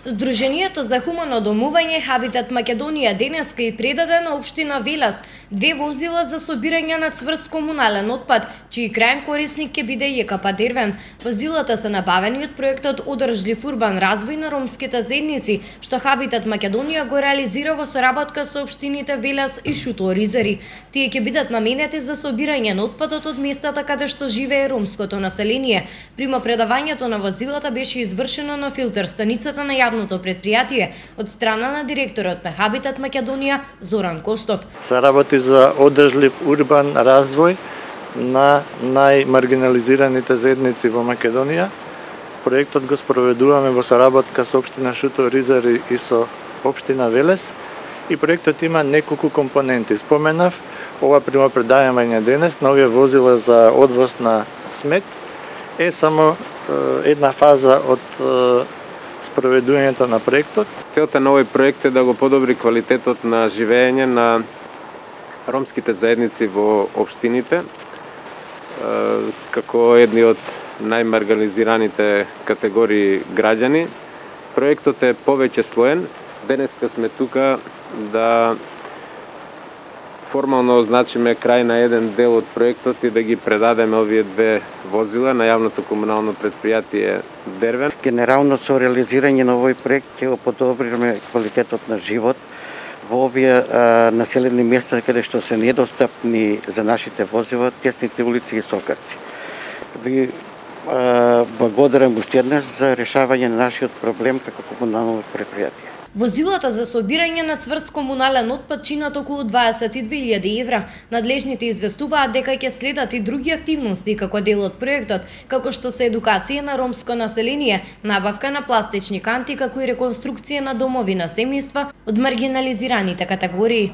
Здруженијето за хумано домување Хабитат Македонија денеска и предаде на општина Велес 2 возила за собирање на цврст комунален отпад, чиј крајен корисник ќе биде ЈКП Дервен. Возилата се набавени од проектот Одржлив урбан развој на ромските заедници, што Хабитат Македонија го реализира во соработка со општините Велес и Шуто Оризари. Тие ќе бидат наменети за собирање на отпадот од местата каде што живее ромското население. Примопредавањето на возилата беше извршено на филтер станицата на јавното предпријатие од страна на директорот на Хабитат Македонија Зоран Костов. Се работи за одржлив урбан развој на најмаргинализираните заедници во Македонија. Проектот го спроведуваме во соработка со општина Шуто Оризари и со општина Велес. И проектот има неколку компоненти. Споменав ова примопредавање денес на овие возила за одвоз на смет е само една фаза од спроведувањето на проектот. Целта на овој проект е да го подобри квалитетот на живење на ромските заедници во општините, како едни од најмаргинализираните категории граѓани. Проектот е повеќе слоен. Денеска сме тука да формално означиме крај на еден дел од проектот и да ги предадеме овие 2 возила на јавното комунално предпријатие Дервен. Генерално со реализирање на овој проект ќе подобриме квалитетот на живот во овие населени места каде што се недостапни за нашите возила, тесните улици и сокаци. Ви благодарам уште еднаш за решавање на нашиот проблем како комунално предпријатие. Возилата за собирање на цврст комунален отпад чинат околу 22.000 евра. Надлежните известуваат дека ќе следат и други активности како дел од проектот, како што се едукација на ромско население, набавка на пластични канти, како и реконструкција на домови на семејства од маргинализираните категории.